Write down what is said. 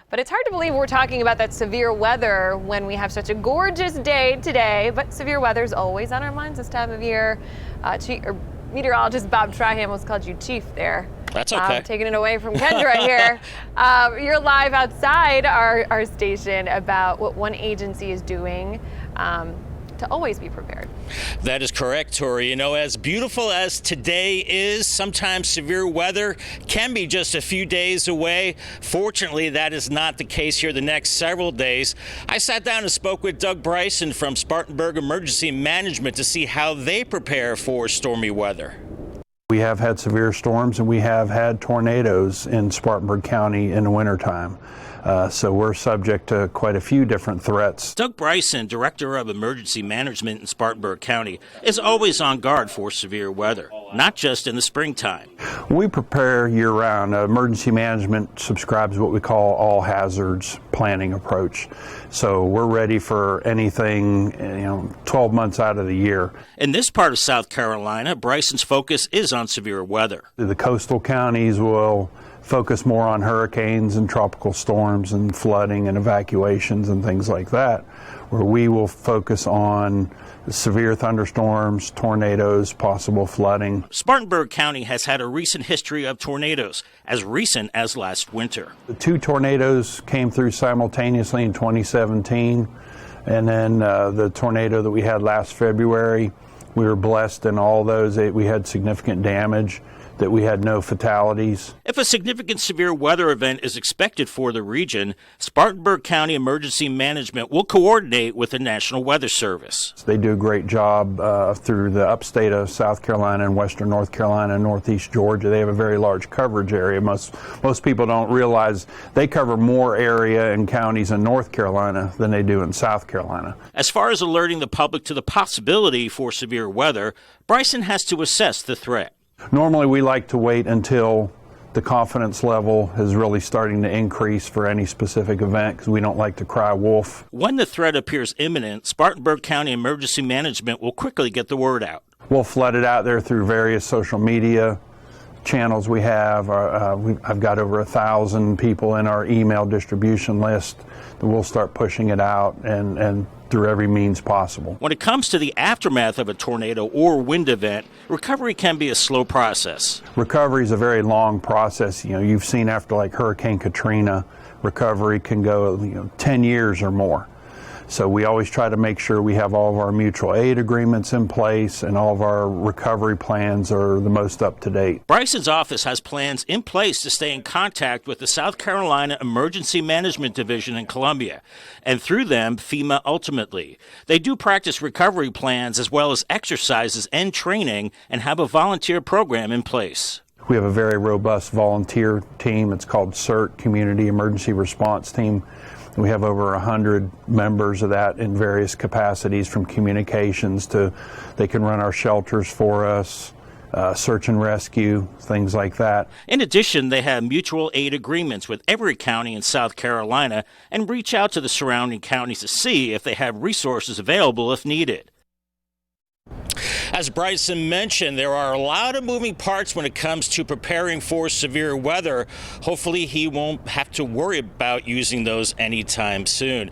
But it's hard to believe we're talking about that severe weather when we have such a gorgeous day today. But severe weather is always on our minds this time of year. Meteorologist Bob Trihy almost called you chief there. That's okay. Taking it away from Kendra here. You're live outside our station about what one agency is doing to always be prepared. That is correct, Tori. You know, as beautiful as today is, sometimes severe weather can be just a few days away. Fortunately, that is not the case here the next several days. I sat down and spoke with Doug Bryson from Spartanburg Emergency Management to see how they prepare for stormy weather. We have had severe storms and we have had tornadoes in Spartanburg County in the wintertime. So we're subject to quite a few different threats. Doug Bryson, Director of Emergency Management in Spartanburg County, is always on guard for severe weather, not just in the springtime. We prepare year-round. Emergency management subscribes to what we call all hazards planning approach. So we're ready for anything, 12 months out of the year. In this part of South Carolina, Bryson's focus is on severe weather. The coastal counties will focus more on hurricanes and tropical storms and flooding and evacuations and things like that, where we will focus on severe thunderstorms, tornadoes, possible flooding. Spartanburg County has had a recent history of tornadoes, as recent as last winter. The two tornadoes came through simultaneously in 2017, and then the tornado that we had last February, we were blessed in all those. We had significant damage, that we had no fatalities. If a significant severe weather event is expected for the region, Spartanburg County Emergency Management will coordinate with the National Weather Service. They do a great job through the upstate of South Carolina and western North Carolina and northeast Georgia. They have a very large coverage area. Most people don't realize they cover more area and counties in North Carolina than they do in South Carolina. As far as alerting the public to the possibility for severe weather, Bryson has to assess the threat. Normally we like to wait until the confidence level is really starting to increase for any specific event because we don't like to cry wolf. When the threat appears imminent, Spartanburg County Emergency Management will quickly get the word out. We'll flood it out there through various social media channels we have. I've got over 1,000 people in our email distribution list that we'll start pushing it out and through every means possible. When it comes to the aftermath of a tornado or wind event, recovery can be a slow process. Recovery is a very long process. You've seen after like Hurricane Katrina, recovery can go 10 years or more. So we always try to make sure we have all of our mutual aid agreements in place and all of our recovery plans are the most up to date. Bryson's office has plans in place to stay in contact with the South Carolina Emergency Management Division in Columbia, and through them, FEMA ultimately. They do practice recovery plans as well as exercises and training and have a volunteer program in place. We have a very robust volunteer team. It's called CERT, Community Emergency Response Team. We have over 100 members of that in various capacities, from communications to they can run our shelters for us, search and rescue, things like that. In addition, they have mutual aid agreements with every county in South Carolina and reach out to the surrounding counties to see if they have resources available if needed. As Bryson mentioned, there are a lot of moving parts when it comes to preparing for severe weather. Hopefully he won't have to worry about using those anytime soon.